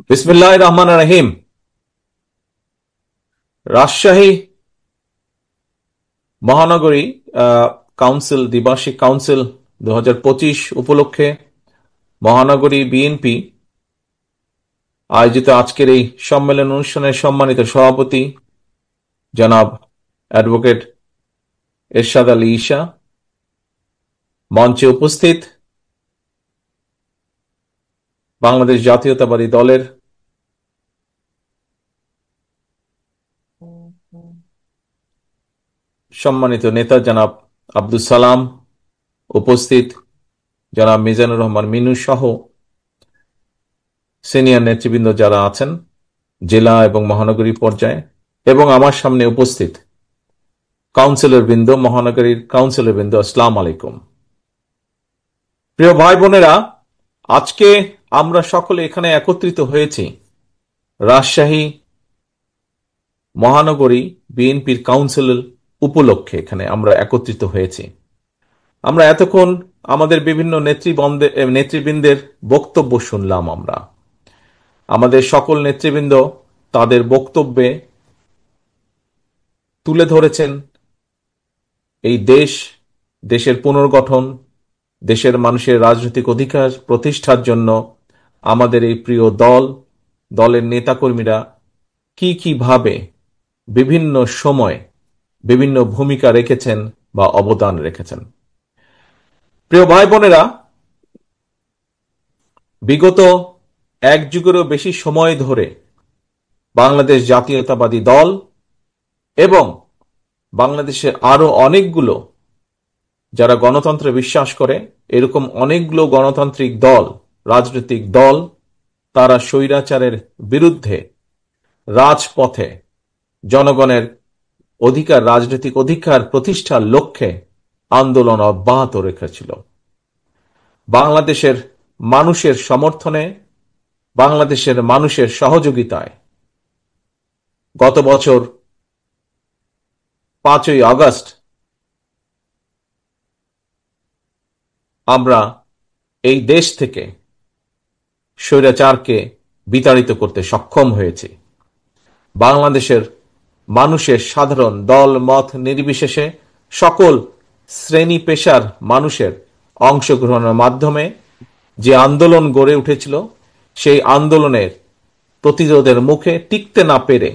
বিসমিল্লাহির রহমানির রহিম। রাজশাহী মহানগরী কাউন্সিল দ্বিবার্ষিক কাউন্সিল 2025 উপলক্ষে মহানগরী বিএনপি আয়োজিত আজকের এই সম্মেলন অনুষ্ঠানের সম্মানিত সভাপতি জনাব অ্যাডভোকেট এরশাদ আলী ঈশা, মঞ্চে উপস্থিত বাংলাদেশ জাতীয়তাবাদী দলের সম্মানিত নেতা জনাব আব্দুল সালাম, উপস্থিত জনাব মিজানুর রহমান মিনু সহ সিনিয়র নেতৃবৃন্দ যারা আছেন জেলা এবং মহানগরী পর্যায়ে, এবং আমার সামনে উপস্থিত কাউন্সিলর বৃন্দ, মহানগরীর কাউন্সিলর বৃন্দ, আসসালামু আলাইকুম। প্রিয় ভাই বোনেরা, আজকে আমরা সকলে এখানে একত্রিত হয়েছি রাজশাহী মহানগরী বিএনপির কাউন্সিল উপলক্ষে। এখানে আমরা একত্রিত হয়েছি। আমরা এতক্ষণ আমাদের বিভিন্ন নেতৃবৃন্দের বক্তব্য শুনলাম। আমাদের সকল নেতৃবৃন্দ তাদের বক্তব্যে তুলে ধরেছেন এই দেশের পুনর্গঠন, দেশের মানুষের রাজনৈতিক অধিকার প্রতিষ্ঠার জন্য আমাদের এই প্রিয় দলের নেতাকর্মীরা কিভাবে বিভিন্ন সময় বিভিন্ন ভূমিকা রেখেছেন বা অবদান রেখেছেন। প্রিয় ভাই বোনেরা, বিগত এক যুগেরও বেশি সময় ধরে বাংলাদেশ জাতীয়তাবাদী দল এবং বাংলাদেশের আরো অনেকগুলো যারা গণতন্ত্রে বিশ্বাস করে, এরকম অনেকগুলো গণতান্ত্রিক দল, রাজনৈতিক দল, তারা স্বৈরাচারের বিরুদ্ধে রাজপথে জনগণের রাজনৈতিক অধিকার প্রতিষ্ঠার লক্ষ্যে আন্দোলন অব্যাহত রেখেছিল। বাংলাদেশের মানুষের সমর্থনে, বাংলাদেশের মানুষের সহযোগিতায় গত বছর 5ই আগস্ট আমরা এই দেশ থেকে স্বৈরাচারকে বিতাড়িত করতে সক্ষম হয়েছি। বাংলাদেশের মানুষের সাধারণ দল মত নির্বিশেষে সকল শ্রেণী পেশার মানুষের অংশগ্রহণের মাধ্যমে যে আন্দোলন গড়ে উঠেছিল, সেই আন্দোলনের প্রতিরোধের মুখে টিকতে না পেরে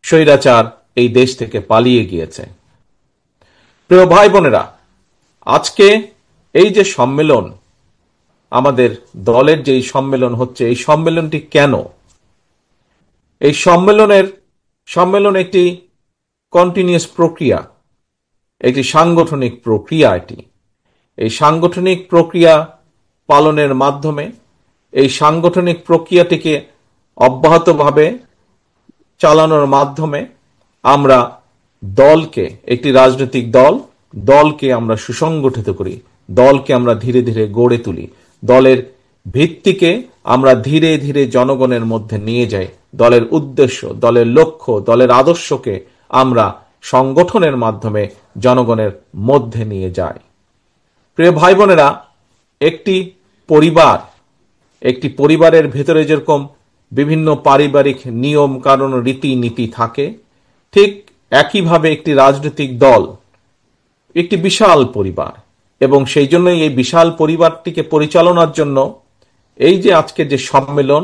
স্বৈরাচার এই দেশ থেকে পালিয়ে গিয়েছে। প্রিয় ভাই বোনেরা, আজকে এই যে সম্মেলন, আমাদের দলের যে সম্মেলন হচ্ছে, এই সম্মেলনটি কেন? এই সম্মেলন একটি কন্টিনিউয়াস প্রক্রিয়া, একটি সাংগঠনিক প্রক্রিয়া। এই সাংগঠনিক প্রক্রিয়া পালনের মাধ্যমে, এই সাংগঠনিক প্রক্রিয়াটিকে অব্যাহতভাবে চালানোর মাধ্যমে আমরা দলকে, একটি রাজনৈতিক দলকে আমরা সুসংগঠিত করি, দলকে আমরা ধীরে ধীরে গড়ে তুলি, দলের ভিত্তিকে আমরা ধীরে ধীরে জনগণের মধ্যে নিয়ে যাই, দলের উদ্দেশ্য, দলের লক্ষ্য, দলের আদর্শকে আমরা সংগঠনের মাধ্যমে জনগণের মধ্যে নিয়ে যাই। প্রিয় ভাই বোনেরা, একটি পরিবারের ভেতরে যেরকম বিভিন্ন পারিবারিক নিয়ম কানুন রীতিনীতি থাকে, ঠিক একইভাবে একটি রাজনৈতিক দল একটি বিশাল পরিবার, এবং সেই জন্যই এই বিশাল পরিবারটিকে পরিচালনার জন্য এই যে আজকে যে সম্মেলন,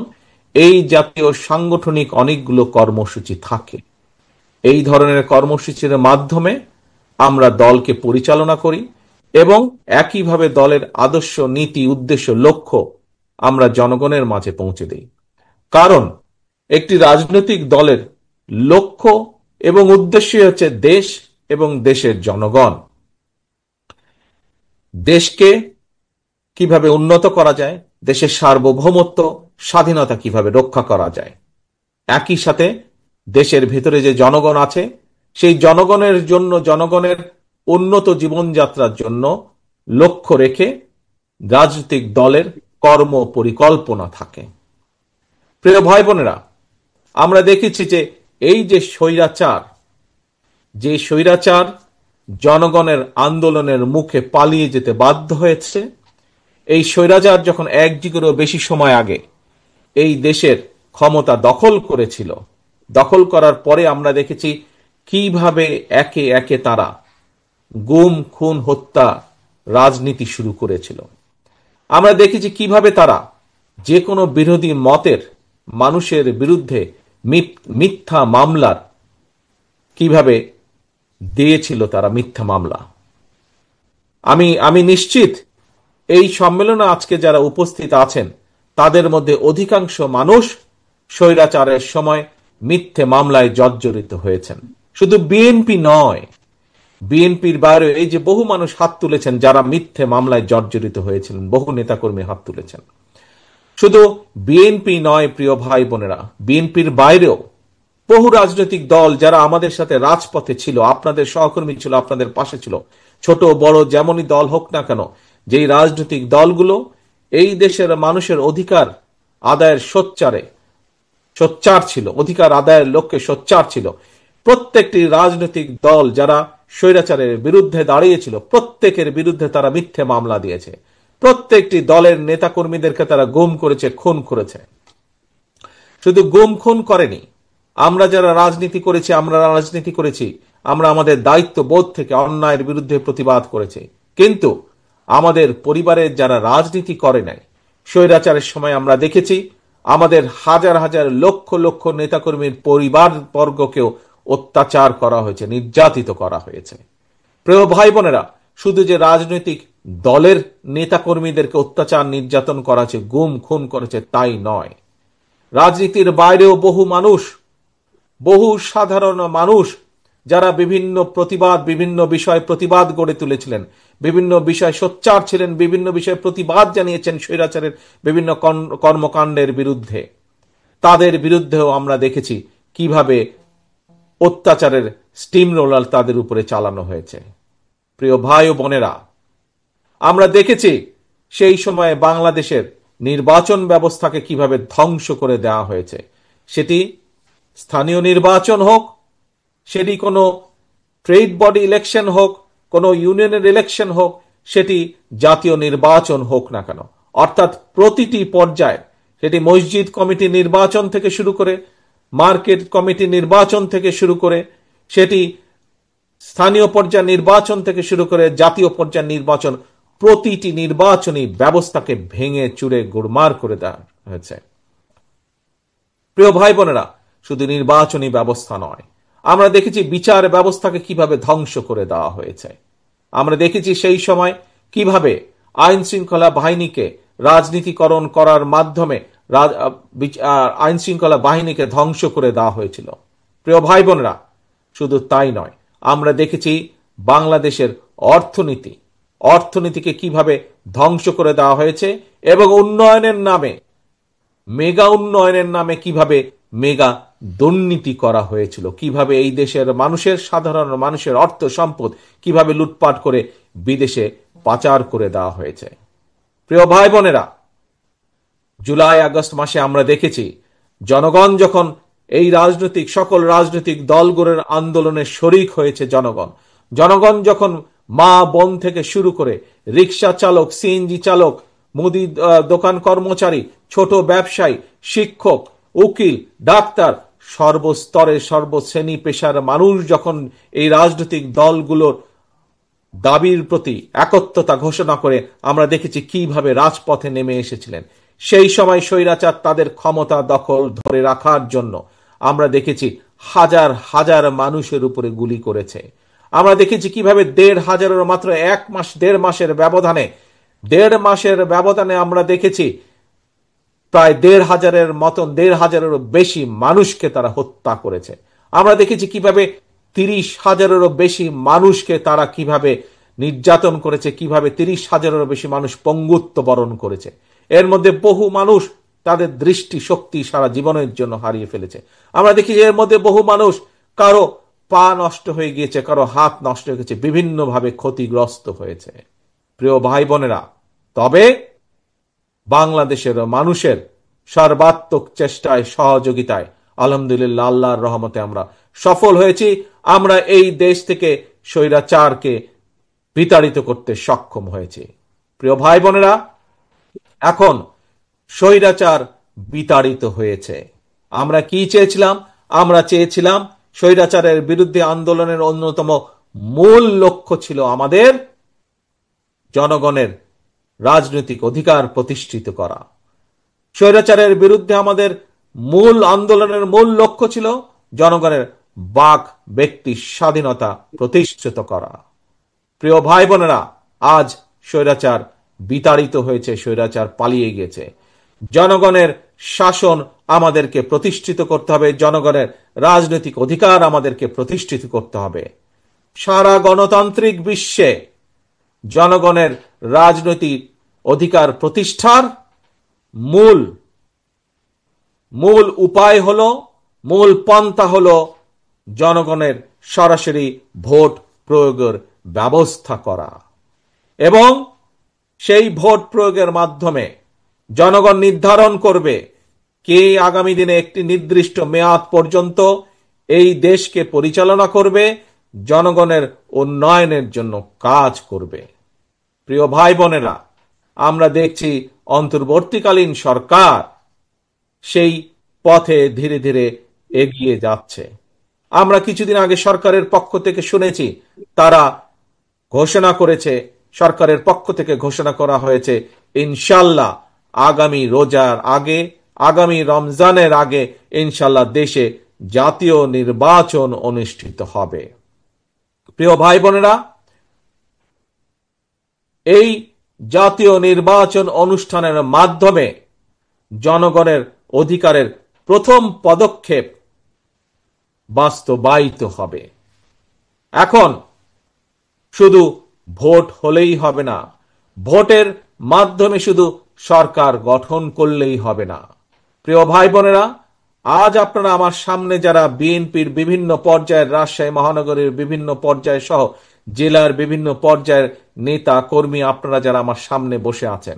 এই জাতীয় সাংগঠনিক অনেকগুলো কর্মসূচি থাকে। এই ধরনের কর্মসূচির মাধ্যমে আমরা দলকে পরিচালনা করি এবং একইভাবে দলের আদর্শ, নীতি, উদ্দেশ্য, লক্ষ্য আমরা জনগণের মাঝে পৌঁছে দিই। কারণ একটি রাজনৈতিক দলের লক্ষ্য এবং উদ্দেশ্য হচ্ছে দেশ এবং দেশের জনগণ। দেশকে কিভাবে উন্নত করা যায়, দেশের সার্বভৌমত্ব, স্বাধীনতা কিভাবে রক্ষা করা যায়, একই সাথে দেশের ভেতরে যে জনগণ আছে, সেই জনগণের জন্য, জনগণের উন্নত জীবনযাত্রার জন্য লক্ষ্য রেখে রাজনৈতিক দলের কর্ম পরিকল্পনা থাকে। প্রিয় ভাই বোনেরা, আমরা দেখেছি যে এই যে স্বৈরাচার জনগণের আন্দোলনের মুখে পালিয়ে যেতে বাধ্য হয়েছে। এই স্বৈরাচার যখন এক যুগেরও বেশি সময় আগে এই দেশের ক্ষমতা দখল করেছিল, দখল করার পরে আমরা দেখেছি কিভাবে একে একে তারা গুম খুন হত্যা রাজনীতি শুরু করেছিল। আমরা দেখেছি কিভাবে তারা যে কোনো বিরোধী মতের মানুষের বিরুদ্ধে মিথ্যা মামলার কিভাবে দিয়েছিল তারা মিথ্যা মামলা। আমি নিশ্চিত এই সম্মেলনে আজকে যারা উপস্থিত আছেন তাদের মধ্যে অধিকাংশ মানুষ স্বৈরাচারের সময় মিথ্যে মামলায় জর্জরিত হয়েছেন। শুধু বিএনপি নয়, বিএনপির বাইরে এই যে বহু মানুষ হাত তুলেছেন যারা মিথ্যে মামলায় জর্জরিত হয়েছিলেন, বহু নেতাকর্মী হাত তুলেছেন। শুধু বিএনপি নয় প্রিয় ভাই বোনেরা, বিএনপির বাইরেও বহু রাজনৈতিক দল যারা আমাদের সাথে রাজপথে ছিল, আপনাদের সহকর্মী ছিল, আপনাদের পাশে ছিল, ছোট বড় যেমনই দল হোক না কেন, যেই রাজনৈতিক দলগুলো এই দেশের মানুষের অধিকার আদায়ের সোচ্চার ছিল, অধিকার আদায়ের লক্ষ্যে সোচ্চার ছিল, প্রত্যেকটি রাজনৈতিক দল যারা স্বৈরাচারের বিরুদ্ধে দাঁড়িয়েছিল প্রত্যেকের বিরুদ্ধে তারা মিথ্যে মামলা দিয়েছে। প্রত্যেকটি দলের নেতাকর্মীদেরকে তারা গুম করেছে, খুন করেছে। শুধু গুম খুন করেনি, আমরা যারা রাজনীতি করেছি, আমরা আমাদের দায়িত্ব বোধ থেকে অন্যায়ের বিরুদ্ধে প্রতিবাদ করেছি। কিন্তু আমাদের পরিবারের যারা রাজনীতি করে নাই, স্বৈরাচারের সময় আমরা দেখেছি আমাদের হাজার হাজার লক্ষ লক্ষ নেতাকর্মীর পরিবার বর্গকেও অত্যাচার করা হয়েছে, নির্যাতিত করা হয়েছে। প্রিয় ভাই বোনেরা, শুধু যে রাজনৈতিক দলের নেতাকর্মীদেরকে অত্যাচার নির্যাতন করা হয়েছে, গুম খুন করেছে তাই নয়, রাজনীতির বাইরেও বহু সাধারণ মানুষ যারা বিভিন্ন বিষয় প্রতিবাদ গড়ে তুলেছিলেন, বিভিন্ন বিষয় সোচ্চার ছিলেন, বিভিন্ন বিষয়ে প্রতিবাদ জানিয়েছেন স্বৈরাচারের বিভিন্ন কর্মকাণ্ডের বিরুদ্ধে, তাদের বিরুদ্ধেও আমরা দেখেছি কিভাবে অত্যাচারের স্টিম রোলার তাদের উপরে চালানো হয়েছে। প্রিয় ভাই ও বোনেরা, আমরা দেখেছি সেই সময়ে বাংলাদেশের নির্বাচন ব্যবস্থাকে কিভাবে ধ্বংস করে দেওয়া হয়েছে। সেটি স্থানীয় নির্বাচন হোক, সেটি কোনো ট্রেড বডি ইলেকশন হোক, কোনো ইউনিয়নের ইলেকশন হোক, সেটি জাতীয় নির্বাচন হোক না কেন, অর্থাৎ প্রতিটি পর্যায়ে, সেটি মসজিদ কমিটি নির্বাচন থেকে শুরু করে, মার্কেট কমিটি নির্বাচন থেকে শুরু করে, সেটি স্থানীয় পর্যায়ে নির্বাচন থেকে শুরু করে জাতীয় পর্যায়ের নির্বাচন, প্রতিটি নির্বাচনী ব্যবস্থাকে ভেঙে চুরে গুড়মার করে দেওয়া হয়েছে। প্রিয় ভাই বোনেরা, শুধু নির্বাচনী ব্যবস্থা নয়, আমরা দেখেছি বিচার ব্যবস্থাকে কিভাবে ধ্বংস করে দেওয়া হয়েছে। আমরা দেখেছি সেই সময় কিভাবে আইন শৃঙ্খলা বাহিনীকে রাজনীতিকরণ করার মাধ্যমে আইন শৃঙ্খলা বাহিনীকে ধ্বংস করে দেওয়া হয়েছিল। প্রিয় ভাই বোনেরা, শুধু তাই নয়, আমরা দেখেছি বাংলাদেশের অর্থনীতিকে কিভাবে ধ্বংস করে দেওয়া হয়েছে এবং মেগা উন্নয়নের নামে কিভাবে মেগা দুর্নীতি করা হয়েছিল, কিভাবে এই দেশের সাধারণ মানুষের অর্থ সম্পদ কিভাবে লুটপাট করে বিদেশে পাচার করে দেওয়া হয়েছে। প্রিয় ভাই বোনেরা, জুলাই আগস্ট মাসে আমরা দেখেছি জনগণ যখন এই সকল রাজনৈতিক দলগুলোর আন্দোলনে শরিক হয়েছে, জনগণ যখন মা বোন থেকে শুরু করে রিক্সা চালক, সিএনজি চালক, মুদি দোকান কর্মচারী, ছোট ব্যবসায়ী, শিক্ষক, উকিল, ডাক্তার, সর্বস্তরের সর্বশ্রেণী পেশার মানুষ যখন এই রাজনৈতিক দলগুলোর দাবির প্রতি একত্রতা ঘোষণা করে, আমরা দেখেছি কিভাবে রাজপথে নেমে এসেছিলেন। সেই সময় স্বৈরাচার তাদের ক্ষমতা দখল ধরে রাখার জন্য আমরা দেখেছি হাজার হাজার মানুষের উপরে গুলি করেছে। আমরা দেখেছি কিভাবে মাত্র 1-1.5 মাসের ব্যবধানে আমরা দেখেছি প্রায় 1,500-1,500-এরও বেশি মানুষকে তারা হত্যা করেছে। আমরা দেখেছি কিভাবে 30,000-এরও বেশি মানুষকে তারা কিভাবে নির্যাতন করেছে, কিভাবে 30,000-এরও বেশি মানুষ পঙ্গুত্ব বরণ করেছে। এর মধ্যে বহু মানুষ তাদের দৃষ্টি শক্তি সারা জীবনের জন্য হারিয়ে ফেলেছে। আমরা দেখি এর মধ্যে বহু মানুষ, কারো পা নষ্ট হয়ে গিয়েছে, কারো হাত নষ্ট হয়ে গেছে, বিভিন্নভাবে ক্ষতিগ্রস্ত হয়েছে। প্রিয় ভাই বোনেরা, তবে বাংলাদেশের মানুষের সর্বাত্মক চেষ্টায়, সহযোগিতায় আলহামদুলিল্লাহ, আল্লাহর রহমতে আমরা সফল হয়েছি। আমরা এই দেশ থেকে স্বৈরাচারকে বিতাড়িত করতে সক্ষম হয়েছি। প্রিয় ভাই বোনেরা, এখন স্বৈরাচার বিতাড়িত হয়েছে। আমরা কি চেয়েছিলাম? আমরা চেয়েছিলাম স্বৈরাচারের বিরুদ্ধে আন্দোলনের অন্যতম মূল লক্ষ্য ছিল আমাদের জনগণের রাজনৈতিক অধিকার প্রতিষ্ঠিত করা। স্বৈরাচারের বিরুদ্ধে আমাদের মূল আন্দোলনের মূল লক্ষ্য ছিল জনগণের বাক ব্যক্তি স্বাধীনতা প্রতিষ্ঠিত করা। প্রিয় ভাই বোনেরা, আজ স্বৈরাচার বিতাড়িত হয়েছে, স্বৈরাচার পালিয়ে গেছে। জনগণের শাসন আমাদেরকে প্রতিষ্ঠিত করতে হবে, জনগণের রাজনৈতিক অধিকার আমাদেরকে প্রতিষ্ঠিত করতে হবে। সারা গণতান্ত্রিক বিশ্বে জনগণের রাজনৈতিক অধিকার প্রতিষ্ঠার মূল মূল উপায় হলো, মূল পন্থা হলো জনগণের সরাসরি ভোট প্রয়োগের ব্যবস্থা করা। এবং সেই ভোট প্রয়োগের মাধ্যমে জনগণ নির্ধারণ করবে কে আগামী দিনে একটি নির্দিষ্ট মেয়াদ পর্যন্ত এই দেশকে পরিচালনা করবে, জনগণের উন্নয়নের জন্য কাজ করবে। প্রিয় ভাই বোনেরা, আমরা দেখছি অন্তর্বর্তীকালীন সরকার সেই পথে ধীরে ধীরে এগিয়ে যাচ্ছে। আমরা কিছুদিন আগে সরকারের পক্ষ থেকে শুনেছি, তারা ঘোষণা করেছে, সরকারের পক্ষ থেকে ঘোষণা করা হয়েছে ইনশাল্লাহ আগামী রোজার আগে, আগামী রমজানের আগে ইনশাল্লাহ দেশে জাতীয় নির্বাচন অনুষ্ঠিত হবে। প্রিয় ভাই বোনেরা, এই জাতীয় নির্বাচন অনুষ্ঠানের মাধ্যমে জনগণের অধিকারের প্রথম পদক্ষেপ বাস্তবায়িত হবে। এখন শুধু ভোট হলেই হবে না, ভোটের মাধ্যমে শুধু সরকার গঠন করলেই হবে না। প্রিয় ভাই বোনেরা, আজ আপনারা আমার সামনে যারা বিএনপির বিভিন্ন পর্যায়ের, রাজশাহী মহানগরীর বিভিন্ন পর্যায় সহ জেলার বিভিন্ন পর্যায়ের নেতা কর্মী, আপনারা যারা আমার সামনে বসে আছেন,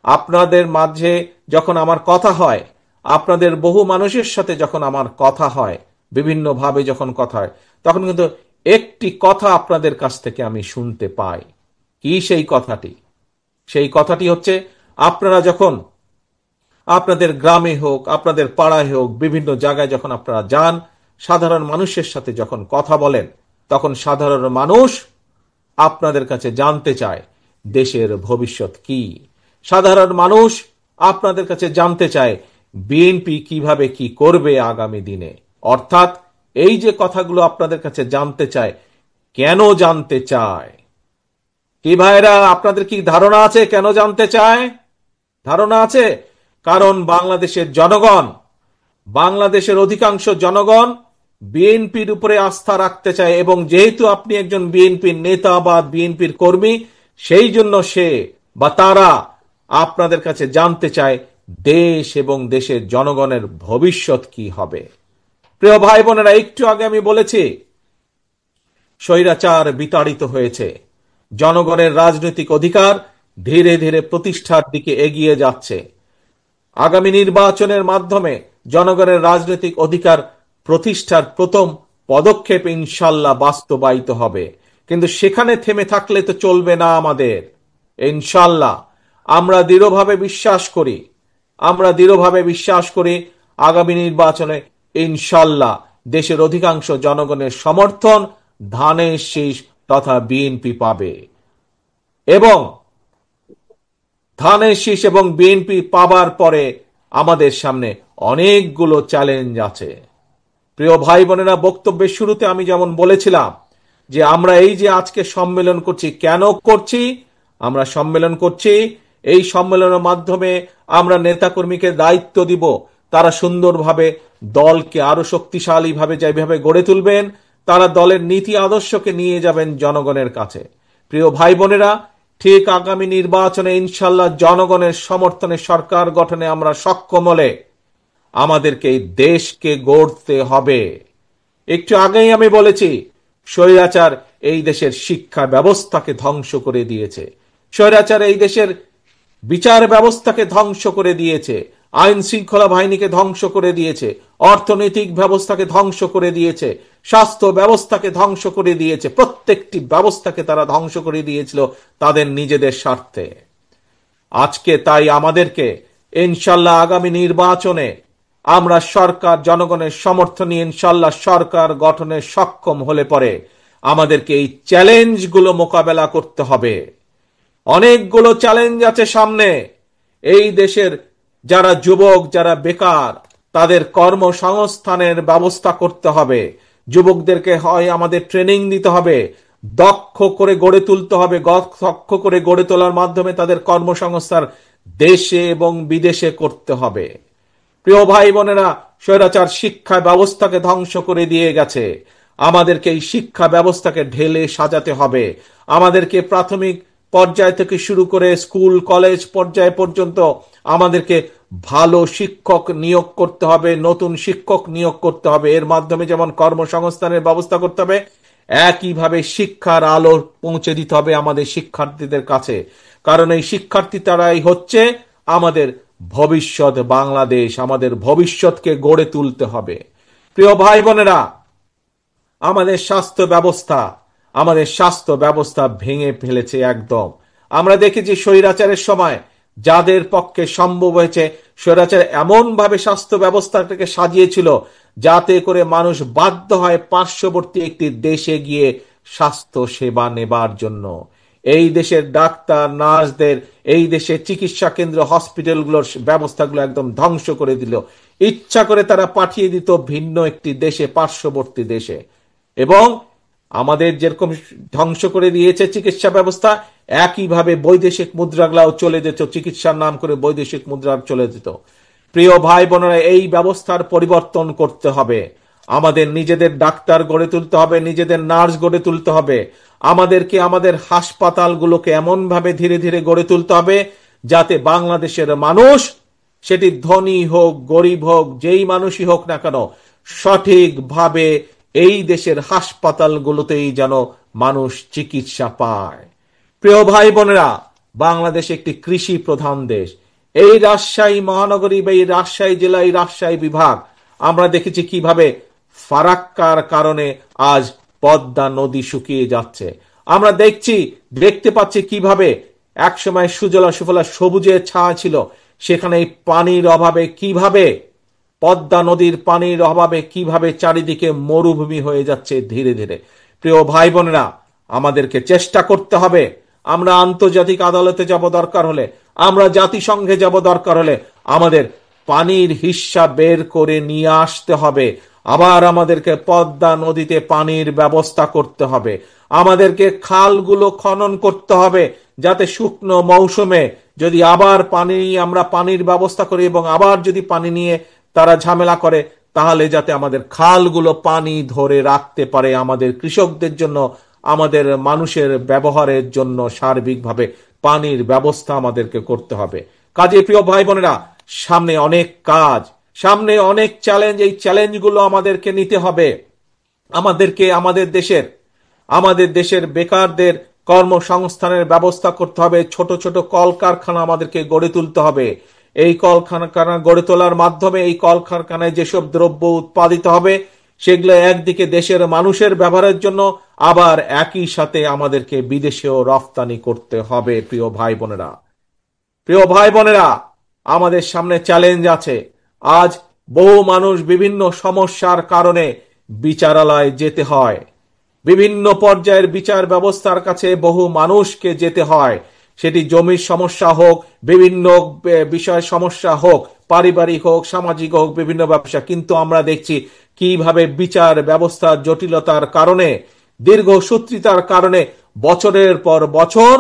আপনাদের মাঝে যখন আমার কথা হয়, আপনাদের বহু মানুষের সাথে যখন আমার কথা হয়, বিভিন্নভাবে যখন কথা হয়, তখন কিন্তু একটি কথা আপনাদের কাছ থেকে আমি শুনতে পাই। কি সেই কথাটি? সেই কথাটি হচ্ছে, আপনারা যখন আপনাদের গ্রামে হোক, আপনাদের পাড়ায় হোক, বিভিন্ন জায়গায় যখন আপনারা যান, সাধারণ মানুষের সাথে যখন কথা বলেন, তখন সাধারণ মানুষ আপনাদের কাছে জানতে চায় দেশের ভবিষ্যৎ কি। সাধারণ মানুষ আপনাদের কাছে জানতে চায় বিএনপি কিভাবে কি করবে আগামী দিনে। অর্থাৎ এই যে কথাগুলো আপনাদের কাছে জানতে চায়, কেন জানতে চায়? কি ভাইরা, আপনাদের কি ধারণা আছে কেন জানতে চায়? ধারণা আছে? কারণ বাংলাদেশের জনগণ, বাংলাদেশের অধিকাংশ জনগণ বিএনপির উপরে আস্থা রাখতে চায়, এবং যেহেতু আপনি একজন বিএনপির নেতা বা বিএনপির কর্মী, সেই জন্য সে বা তারা আপনাদের কাছে জানতে চায় দেশ এবং দেশের জনগণের ভবিষ্যৎ কি হবে। প্রিয় ভাই বোনেরা, একটু আগে আমি বলেছি স্বৈরাচার বিতাড়িত হয়েছে, জনগণের রাজনৈতিক অধিকার ধীরে ধীরে প্রতিষ্ঠার দিকে এগিয়ে যাচ্ছে। আগামী নির্বাচনের মাধ্যমে জনগণের রাজনৈতিক অধিকার প্রতিষ্ঠার প্রথম পদক্ষেপ ইনশাল্লাহ বাস্তবায়িত হবে। কিন্তু সেখানে থেমে থাকলে তো চলবে না আমাদের। ইনশাল্লাহ আমরা দৃঢ়ভাবে বিশ্বাস করি আগামী নির্বাচনে ইনশাল্লাহ দেশের অধিকাংশ জনগণের সমর্থন ধানের শীষ তথা বিএনপি পাবে। এবং ধানের শীষ এবং বিএনপি পাবার পরে আমাদের সামনে অনেকগুলো চ্যালেঞ্জ আছে। প্রিয় ভাই বোনেরা, বক্তব্যের শুরুতে আমি যেমন বলেছিলাম যে আমরা এই যে আজকে সম্মেলন করছি, কেন করছি? আমরা সম্মেলন করছি, এই সম্মেলনের মাধ্যমে আমরা নেতাকর্মীকে দায়িত্ব দিব, তারা সুন্দরভাবে দলকে আরো শক্তিশালীভাবে যেভাবে গড়ে তুলবেন, তারা দলের নীতি আদর্শকে নিয়ে যাবেন জনগণের কাছে। প্রিয় ভাই বোনেরা, ঠিক আগামী নির্বাচনে ইনশাল্লাহ জনগণের সমর্থনে সরকার গঠনে আমরা সক্ষম হলে আমাদেরকে এই দেশকে গড়তে হবে। একটু আগেই আমি বলেছি, স্বৈরাচার এই দেশের শিক্ষা ব্যবস্থাকে ধ্বংস করে দিয়েছে, স্বৈরাচার এই দেশের বিচার ব্যবস্থাকে ধ্বংস করে দিয়েছে, আইন শৃঙ্খলা বাহিনীকে ধ্বংস করে দিয়েছে, অর্থনৈতিক ব্যবস্থাকে ধ্বংস করে দিয়েছে, স্বাস্থ্য ব্যবস্থাকে ধ্বংস করে দিয়েছে। প্রত্যেকটি ব্যবস্থাকে তারা ধ্বংস করে দিয়েছিল তাদের নিজেদের স্বার্থে। আজকে তাই আমাদেরকে ইনশাল্লাহ আগামী নির্বাচনে আমরা সরকার, জনগণের সমর্থন নিয়ে ইনশাল্লাহ সরকার গঠনে সক্ষম হলে পরে আমাদেরকে এই চ্যালেঞ্জগুলো মোকাবেলা করতে হবে। অনেকগুলো চ্যালেঞ্জ আছে সামনে। এই দেশের যারা যুবক, যারা বেকার, তাদের কর্মসংস্থানের ব্যবস্থা করতে হবে। যুবকদেরকে হয় আমাদের ট্রেনিং দিতে হবে, দক্ষ করে গড়ে তুলতে হবে। দক্ষ করে গড়ে তোলার মাধ্যমে তাদের কর্মসংস্থান দেশে এবং বিদেশে করতে হবে। প্রিয় ভাই বোনেরা, স্বৈরাচার শিক্ষা ব্যবস্থাকে ধ্বংস করে দিয়ে গেছে। আমাদেরকে এই শিক্ষা ব্যবস্থাকে ঢেলে সাজাতে হবে। আমাদেরকে প্রাথমিক পর্যায় থেকে শুরু করে স্কুল কলেজ পর্যায় পর্যন্ত আমাদেরকে ভালো শিক্ষক নিয়োগ করতে হবে, নতুন শিক্ষক নিয়োগ করতে হবে। এর মাধ্যমে যেমন কর্মসংস্থানের ব্যবস্থা করতে হবে, একইভাবে শিক্ষার আলো পৌঁছে দিতে হবে আমাদের শিক্ষার্থীদের কাছে। কারণ এই শিক্ষার্থী তারাই হচ্ছে আমাদের ভবিষ্যৎ বাংলাদেশ। আমাদের ভবিষ্যৎকে গড়ে তুলতে হবে। প্রিয় ভাই বোনেরা, আমাদের স্বাস্থ্য ব্যবস্থা ভেঙে ফেলেছে একদম। আমরা দেখেছি স্বৈরাচারের সময় যাদের পক্ষে সম্ভব হয়েছে, স্বৈরাচার এমন ভাবে স্বাস্থ্য ব্যবস্থাটাকে সাজিয়েছিল যাতে করে মানুষ বাধ্য হয় পার্শ্ববর্তী একটি দেশে গিয়ে স্বাস্থ্য সেবা নেবার জন্য। এই দেশের ডাক্তার নার্সদের, এই দেশের চিকিৎসা কেন্দ্র হসপিটালগুলোর ব্যবস্থাগুলো একদম ধ্বংস করে দিল। ইচ্ছা করে তারা পাঠিয়ে দিত ভিন্ন একটি দেশে, পার্শ্ববর্তী দেশে। এবং আমাদের যেরকম ধ্বংস করে দিয়েছে চিকিৎসা ব্যবস্থা, একইভাবে বৈদেশিক মুদ্রাগুলাও চলে যেত। চিকিৎসার নাম করে বৈদেশিক মুদ্রা চলে যেত। প্রিয় ভাই বোনেরা, এই ব্যবস্থার পরিবর্তন করতে হবে। আমাদের নিজেদের ডাক্তার গড়ে তুলতে হবে, নিজেদের নার্স গড়ে তুলতে হবে। আমাদেরকে আমাদের হাসপাতালগুলোকে এমন ভাবে ধীরে ধীরে গড়ে তুলতে হবে যাতে বাংলাদেশের মানুষ, সেটি ধনী হোক গরিব হোক, যেই মানুষই হোক না কেন, সঠিকভাবে এই দেশের হাসপাতালগুলোতেই যেন মানুষ চিকিৎসা পায়। প্রিয় ভাই বোনেরা, বাংলাদেশ একটি কৃষি প্রধান দেশ। এই রাজশাহী মহানগরী বা এই রাজশাহী জেলা, এই রাজশাহী বিভাগ, আমরা দেখেছি কিভাবে ফারাক্কার কারণে আজ পদ্মা নদী শুকিয়ে যাচ্ছে। আমরা দেখতে পাচ্ছি কিভাবে একসময় সুজলা সুফলা সবুজের ছায়া ছিল, সেখানে এই পানির অভাবে কিভাবে, পদ্মা নদীর পানির অভাবে কিভাবে চারিদিকে মরুভূমি হয়ে যাচ্ছে ধীরে ধীরে। প্রিয় ভাই বোনেরা, আমাদেরকে চেষ্টা করতে হবে। আমরা আন্তর্জাতিক আদালতে যাব দরকার হলে, আমরা জাতিসংঘে যাব দরকার হলে, আমাদের পানির হিস্সা বের করে নিয়ে আসতে হবে। আবার আমাদেরকে পদ্মা নদীতে পানির ব্যবস্থা করতে হবে। আমাদেরকে খালগুলো খনন করতে হবে যাতে শুকনো মৌসুমে যদি আবার আমরা পানির ব্যবস্থা করি এবং আবার যদি পানি নিয়ে তারা ঝামেলা করে, তাহলে যাতে আমাদের খালগুলো পানি ধরে রাখতে পারে। আমাদের কৃষকদের জন্য, আমাদের মানুষের ব্যবহারের জন্য সার্বিকভাবে পানির ব্যবস্থা আমাদেরকে করতে হবে। কাজে প্রিয় ভাই বোনেরা, সামনে অনেক কাজ, সামনে অনেক চ্যালেঞ্জ। এই চ্যালেঞ্জগুলো আমাদেরকে নিতে হবে। আমাদের দেশের বেকারদের কর্মসংস্থানের ব্যবস্থা করতে হবে। ছোট ছোট কলকারখানা আমাদেরকে গড়ে তুলতে হবে। এই কলকারখানা গড়ে তোলার মাধ্যমে এই কলকারখানায় যেসব দ্রব্য উৎপাদিত হবে সেগুলো একদিকে দেশের মানুষের ব্যবহারের জন্য, আবার একই সাথে আমাদেরকে বিদেশেও রফতানি করতে হবে। প্রিয় ভাই বোনেরা, আমাদের সামনে চ্যালেঞ্জ আছে। আজ বহু মানুষ বিভিন্ন সমস্যার কারণে বিচারালয়ে যেতে হয়। বিভিন্ন পর্যায়ের বিচার ব্যবস্থার কাছে বহু মানুষকে যেতে হয়। সেটি জমির সমস্যা হোক, বিভিন্ন বিষয় সমস্যা হোক, পারিবারিক হোক, সামাজিক হোক, বিভিন্ন ব্যবসা। কিন্তু আমরা দেখছি কিভাবে বিচার ব্যবস্থার জটিলতার কারণে, দীর্ঘসূত্রিতার কারণে বছরের পর বছর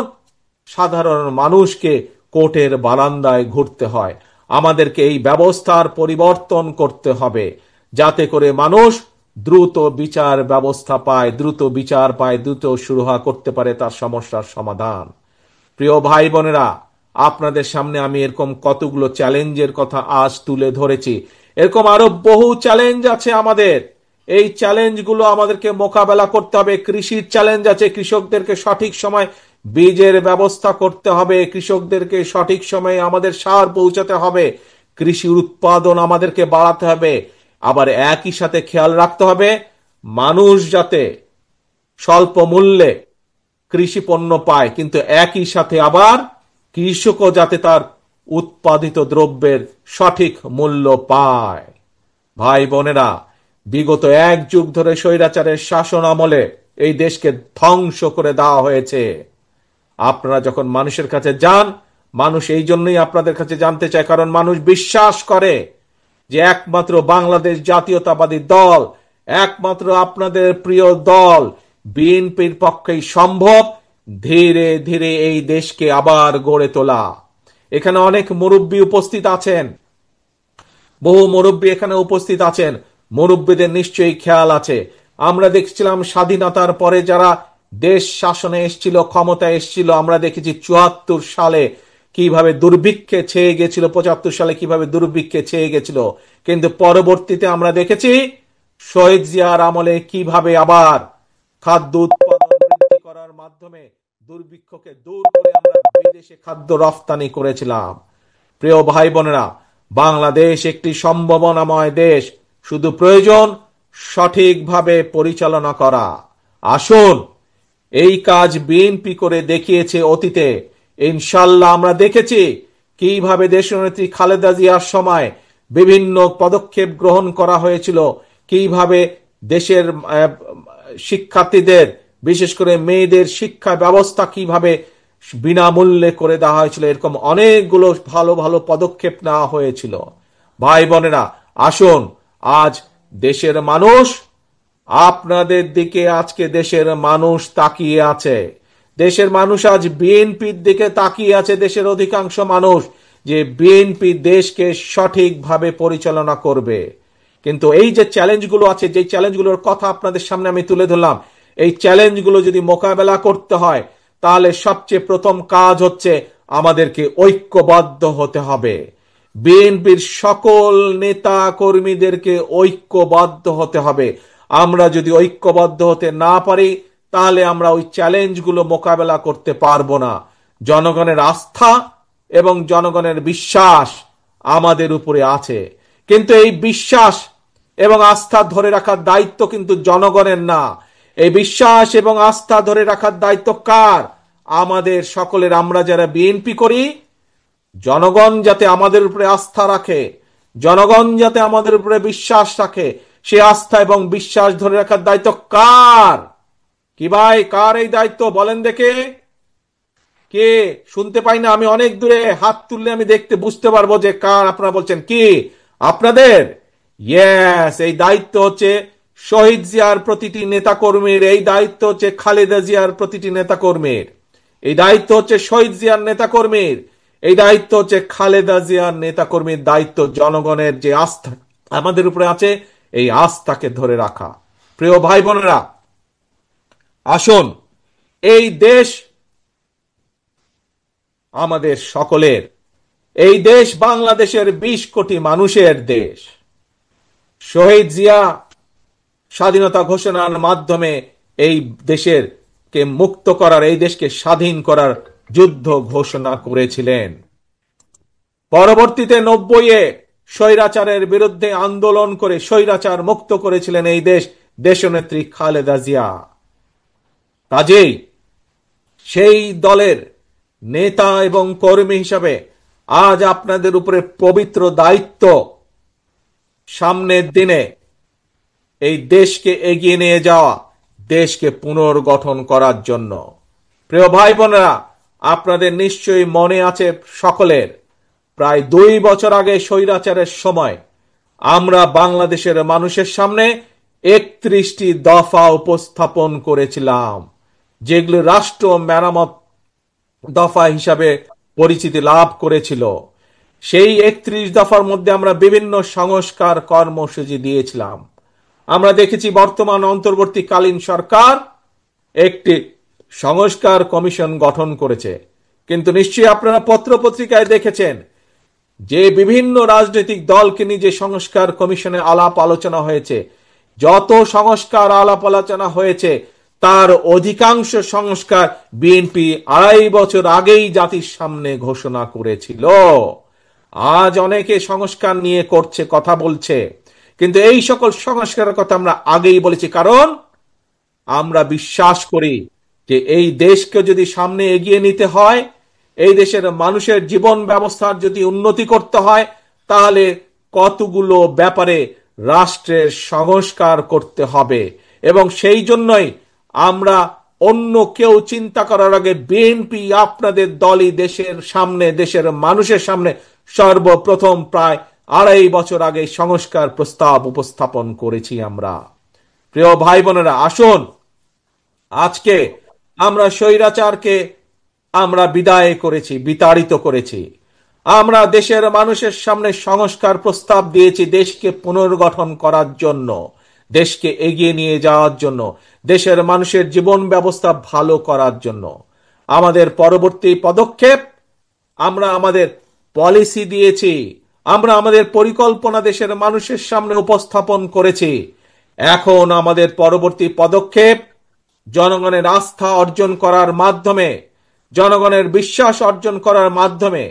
সাধারণ মানুষকে কোর্টের বারান্দায় ঘুরতে হয়। আমাদেরকে এই ব্যবস্থার পরিবর্তন করতে হবে যাতে করে মানুষ দ্রুত বিচার ব্যবস্থা পায়, দ্রুত বিচার পায়, দ্রুত শুরু করতে পারে তার সমস্যার সমাধান। প্রিয় ভাই বোনেরা, আপনাদের সামনে আমি এরকম কতগুলো চ্যালেঞ্জের কথা আজ তুলে ধরেছি। এরকম আরো বহু চ্যালেঞ্জ আছে আমাদের। এই চ্যালেঞ্জগুলো আমাদেরকে মোকাবেলা করতে হবে। কৃষির চ্যালেঞ্জ আছে, কৃষকদেরকে সঠিক সময় বীজের ব্যবস্থা করতে হবে, কৃষকদেরকে সঠিক সময়ে আমাদের সার পৌঁছাতে হবে, কৃষি উৎপাদন আমাদেরকে বাড়াতে হবে। আবার একই সাথে খেয়াল রাখতে হবে মানুষ যাতে স্বল্প মূল্যে কৃষি পণ্য পায়, কিন্তু একই সাথে আবার কৃষকও যাতে তার উৎপাদিত দ্রব্যের সঠিক মূল্য পায়। ভাই বোনেরা, বিগত 1 যুগ ধরে স্বৈরাচারের শাসন আমলে এই দেশকে ধ্বংস করে দেওয়া হয়েছে। আপনারা যখন মানুষের কাছে যান, মানুষ এই জন্যই আপনাদের কাছে জানতে চায়, কারণ মানুষ বিশ্বাস করে যে একমাত্র বাংলাদেশ জাতীয়তাবাদী দল, একমাত্র আপনাদের প্রিয় দল বিএনপির পক্ষেই সম্ভব ধীরে ধীরে এই দেশকে আবার গড়ে তোলা। এখানে অনেক মুরব্বী উপস্থিত আছেন, বহু মুরব্বী এখানে উপস্থিত আছেন। মুরব্বীদের নিশ্চয়ই খেয়াল আছে, আমরা দেখছিলাম স্বাধীনতার পরে যারা দেশ শাসনে এসেছিল, ক্ষমতায় এসেছিল, আমরা দেখেছি 74 সালে কিভাবে দুর্ভিক্ষে ছেয়ে গেছিল, 75 সালে কিভাবে দুর্ভিক্ষে ছেয়ে গেছিল। কিন্তু পরবর্তীতে আমরা দেখেছি শহীদ জিয়ার আমলে কিভাবে আবার খাদ্য উৎপাদন বৃদ্ধি করার মাধ্যমে দুর্ভিক্ষকে দূর করে আমরা বিদেশে খাদ্য রফতানি করেছিলাম। প্রিয় ভাই বোনেরা, বাংলাদেশ একটি সম্ভাবনাময় দেশ, শুধু প্রয়োজন সঠিকভাবে পরিচালনা করা। আসুন, এই কাজ বিএনপি করে দেখিয়েছে অতীতে। ইনশাল্লাহ আমরা দেখেছি কিভাবে দেশনেত্রী খালেদা জিয়ার সময় বিভিন্ন পদক্ষেপ গ্রহণ করা হয়েছিল, কিভাবে দেশের শিক্ষার্থীদের, বিশেষ করে মেয়েদের শিক্ষা ব্যবস্থা কিভাবে বিনামূল্যে করে দেওয়া হয়েছিল। এরকম অনেকগুলো ভালো ভালো পদক্ষেপ নেওয়া হয়েছিল। ভাই বোনেরা, আসুন, আজ দেশের মানুষ আপনাদের দিকে, আজকে দেশের মানুষ তাকিয়ে আছে। দেশের মানুষ আজ বিএনপির দিকে তাকিয়ে আছে, দেশের অধিকাংশ মানুষ, যে বিএনপি দেশকে সঠিকভাবে পরিচালনা করবে। কিন্তু এই যে চ্যালেঞ্জগুলো আছে, যে চ্যালেঞ্জগুলোর কথা আপনাদের সামনে আমি তুলে ধরলাম, এই চ্যালেঞ্জগুলো যদি মোকাবেলা করতে হয়, তাহলে সবচেয়ে প্রথম কাজ হচ্ছে আমাদেরকে ঐক্যবদ্ধ হতে হবে। বিএনপির সকল নেতা কর্মীদেরকে ঐক্যবদ্ধ হতে হবে। আমরা যদি ঐক্যবদ্ধ হতে না পারি, তাহলে আমরা ওই চ্যালেঞ্জগুলো মোকাবেলা করতে পারবো না। জনগণের আস্থা এবং জনগণের বিশ্বাস আমাদের উপরে আছে, কিন্তু এই বিশ্বাস এবং আস্থা ধরে রাখার দায়িত্ব কিন্তু জনগণের না। এই বিশ্বাস এবং আস্থা ধরে রাখার দায়িত্ব কার? আমাদের সকলের। আমরা যারা বিএনপি করি, জনগণ যাতে আমাদের উপরে আস্থা রাখে, জনগণ যাতে আমাদের উপরে বিশ্বাস রাখে, সে আস্থা এবং বিশ্বাস ধরে রাখার দায়িত্ব কার? কি ভাই, কার এই দায়িত্ব বলেন দেখে? কে? শুনতে পাই না, আমি অনেক দূরে, হাত তুললে আমি দেখতে বুঝতে পারবো যে কার। আপনারা বলছেন কি আপনাদের? ইয়েস, এই দায়িত্ব হচ্ছে শহীদ জিয়ার প্রতিটি নেতা কর্মীর, এই দায়িত্ব হচ্ছে খালেদা জিয়ার প্রতিটি নেতা কর্মীর, এই দায়িত্ব হচ্ছে শহীদ জিয়ার নেতা কর্মীর, এই দায়িত্ব হচ্ছে খালেদা জিয়ার নেতা কর্মীর। দায়িত্ব জনগণের যে আস্থা আমাদের উপরে আছে, এই আস্থাকে ধরে রাখা। প্রিয় ভাই বোনেরা, আসুন, এই দেশ আমাদের সকলের, এই দেশ বাংলাদেশের 20 কোটি মানুষের দেশ। শহীদ জিয়া স্বাধীনতা ঘোষণার মাধ্যমে এই দেশের কে মুক্ত করার, এই দেশকে স্বাধীন করার যুদ্ধ ঘোষণা করেছিলেন। পরবর্তীতে 90-এ স্বৈরাচারের বিরুদ্ধে আন্দোলন করে স্বৈরাচার মুক্ত করেছিলেন এই দেশ দেশনেত্রী খালেদা জিয়া। কাজেই সেই দলের নেতা এবং কর্মী হিসাবে আজ আপনাদের উপরে পবিত্র দায়িত্ব, সামনের দিনে এই দেশকে এগিয়ে নিয়ে যাওয়া, দেশকে পুনর্গঠন করার জন্য। প্রিয় ভাই বোনেরা, আপনাদের নিশ্চয়ই মনে আছে সকলের, প্রায় 2 বছর আগে স্বৈরাচারের সময় আমরা বাংলাদেশের মানুষের সামনে 31টি দফা উপস্থাপন করেছিলাম, যেগুলো রাষ্ট্র মেরামত দফা হিসাবে পরিচিতি লাভ করেছিল। সেই 31 দফার মধ্যে আমরা বিভিন্ন সংস্কার কর্মসূচি দিয়েছিলাম। আমরা দেখেছি বর্তমান অন্তর্বর্তীকালীন সরকার একটি সংস্কার কমিশন গঠন করেছে, কিন্তু নিশ্চয়ই আপনারা পত্রপত্রিকায় দেখেছেন যে বিভিন্ন রাজনৈতিক দলকে নিয়ে যে সংস্কার কমিশনে আলাপ আলোচনা হয়েছে, যত সংস্কার আলাপ আলোচনা হয়েছে তার অধিকাংশ সংস্কার বিএনপি 2.5 বছর আগেই জাতির সামনে ঘোষণা করেছিল। আজ অনেকে সংস্কার নিয়ে করছে, কথা বলছে, কিন্তু এই সকল সংস্কারের কথা আমরা আগেই বলেছি, কারণ আমরা বিশ্বাস করি যে এই দেশকে যদি সামনে এগিয়ে নিতে হয়, এই দেশের মানুষের জীবন ব্যবস্থার যদি উন্নতি করতে হয়, তাহলে কতগুলো ব্যাপারে রাষ্ট্রের সংস্কার করতে হবে। এবং সেই জন্যই আমরা অন্য কেউ চিন্তা করার আগে বিএনপি আপনাদের দলই দেশের সামনে, দেশের মানুষের সামনে সর্বপ্রথম প্রায় 2.5 বছর আগে সংস্কার প্রস্তাব উপস্থাপন করেছি আমরা। প্রিয় ভাই বোনেরা, আসুন আজকে আমরা স্বৈরাচারকে আমরা বিদায় করেছি, বিতাড়িত করেছি। আমরা দেশের মানুষের সামনে সংস্কার প্রস্তাব দিয়েছি দেশকে পুনর্গঠন করার জন্য, দেশকে এগিয়ে নিয়ে যাওয়ার জন্য, দেশের মানুষের জীবন ব্যবস্থা ভালো করার জন্য। আমাদের পরবর্তী পদক্ষেপ, আমরা আমাদের পলিসি দিয়েছি, আমরা আমাদের পরিকল্পনা দেশের মানুষের সামনে উপস্থাপন করেছি। এখন আমাদের পরবর্তী পদক্ষেপ জনগণের আস্থা অর্জন করার মাধ্যমে, জনগণের বিশ্বাস অর্জন করার মাধ্যমে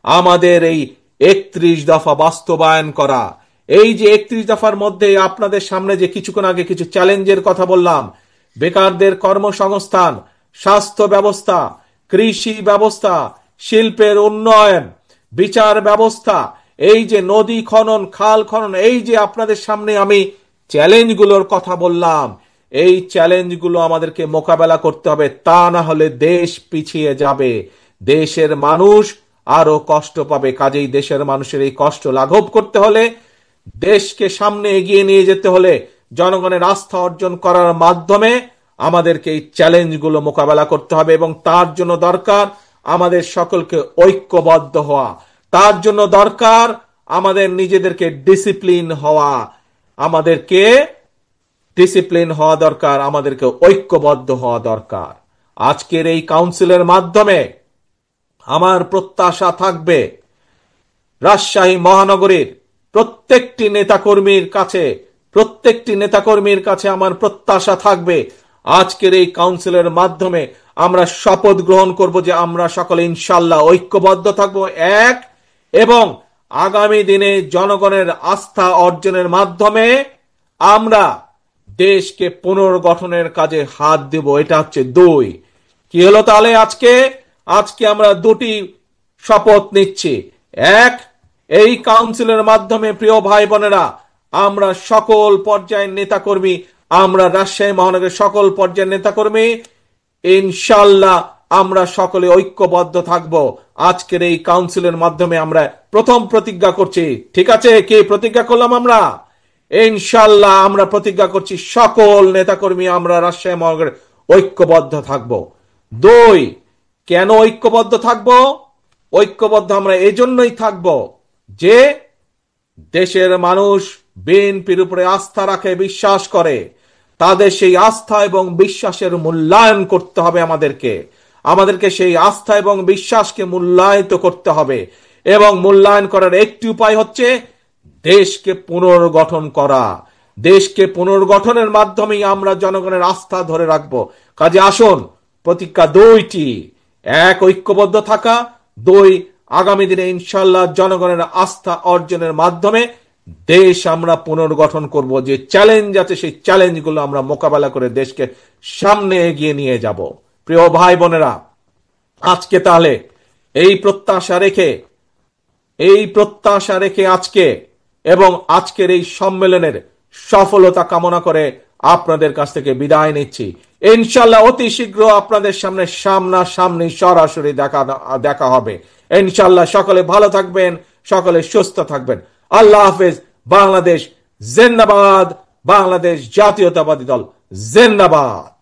আমাদের এই 31 দফা বাস্তবায়ন করা। এই যে 31 দফার মধ্যে আপনাদের সামনে যে কিছুক্ষণ আগে কিছু চ্যালেঞ্জের কথা বললাম, বেকারদের কর্মসংস্থান, স্বাস্থ্য ব্যবস্থা, কৃষি ব্যবস্থা, শিল্পের উন্নয়ন, বিচার ব্যবস্থা, এই যে নদী খনন, খাল খনন, এই যে আপনাদের সামনে আমি চ্যালেঞ্জগুলোর কথা বললাম, এই চ্যালেঞ্জগুলো আমাদেরকে মোকাবেলা করতে হবে। তা না হলে দেশ পিছিয়ে যাবে, দেশের মানুষ আরো কষ্ট পাবে। কাজেই দেশের মানুষের এই কষ্ট লাঘব করতে হলে, দেশকে সামনে এগিয়ে নিয়ে যেতে হলে, জনগণের আস্থা অর্জন করার মাধ্যমে আমাদেরকে এই চ্যালেঞ্জগুলো মোকাবেলা করতে হবে। এবং তার জন্য দরকার আমাদের সকলকে ঐক্যবদ্ধ হওয়া, তার জন্য দরকার আমাদের নিজেদেরকে ডিসিপ্লিন হওয়া, আমাদেরকে ডিসিপ্লিন হওয়া দরকার, আমাদেরকে ঐক্যবদ্ধ হওয়া দরকার। আজকের এই কাউন্সিলের মাধ্যমে আমার প্রত্যাশা থাকবে রাজশাহী মহানগরীর প্রত্যেকটি নেতাকর্মীর কাছে আমার প্রত্যাশা থাকবে, আজকের এই কাউন্সিলের মাধ্যমে আমরা শপথ গ্রহণ করব যে আমরা সকলে ইনশাআল্লাহ ঐক্যবদ্ধ থাকব এক, এবং আগামী দিনে জনগণের আস্থা অর্জনের মাধ্যমে আমরা দেশকে পুনর্গঠনের কাজে হাত দেব। এটা হচ্ছে 2। কি হলো তাহলে? আজকে আমরা 2টি শপথ নিচ্ছি। এক, এই কাউন্সিলের মাধ্যমে প্রিয় ভাই বোনেরা, আমরা সকল পর্যায়ের নেতাকর্মী, আমরা রাজশাহী মহানগরের সকল পর্যায়ের নেতাকর্মী ইনশাআল্লাহ আমরা সকলে ঐক্যবদ্ধ থাকব। আজকের এই কাউন্সিলের মাধ্যমে আমরা প্রথম প্রতিজ্ঞা করছি। ঠিক আছে, কি প্রতিজ্ঞা করলাম আমরা? ইনশাআল্লাহ আমরা প্রতিজ্ঞা করছি সকল নেতাকর্মী আমরা রাজশাহী মহানগরে ঐক্যবদ্ধ থাকব। 2, কেন ঐক্যবদ্ধ থাকব? ঐক্যবদ্ধ আমরা এজন্যই থাকব যে দেশের মানুষ বিএনপির উপরে আস্থা রাখে, বিশ্বাস করে। তাদের সেই আস্থা এবং বিশ্বাসের মূল্যায়ন করতে হবে। আমাদেরকে সেই আস্থা এবং বিশ্বাসকে মূল্যায়িত করতে হবে। এবং মূল্যায়ন করার একটি উপায় হচ্ছে দেশকে পুনর্গঠন করা। দেশকে পুনর্গঠনের মাধ্যমেই আমরা জনগণের আস্থা ধরে রাখবো। কাজে আসুন, প্রতিজ্ঞা 2টি। 1, ঐক্যবদ্ধ থাকা। 2, আগামী দিনে ইনশাআল্লাহ জনগণের আস্থা অর্জনের মাধ্যমে দেশ আমরা পুনর্গঠন করব। যে চ্যালেঞ্জ আছে সেই চ্যালেঞ্জগুলো আমরা মোকাবেলা করে দেশকে সামনে এগিয়ে নিয়ে যাব। প্রিয় ভাই বোনেরা, আজকে তাহলে এই প্রত্যাশা রেখে আজকে এবং আজকের এই সম্মেলনের সফলতা কামনা করে আপনাদের কাছ থেকে বিদায় নিচ্ছি। ইনশাআল্লাহ অতি শীঘ্র আপনাদের সামনে সামনাসামনি সরাসরি দেখা হবে ইনশাআল্লাহ। সকলে ভালো থাকবেন, সকলে সুস্থ থাকবেন। আল্লাহ হাফেজ। বাংলাদেশ জিন্দাবাদ, বাংলাদেশ জাতীয়তাবাদী দল জিন্দাবাদ।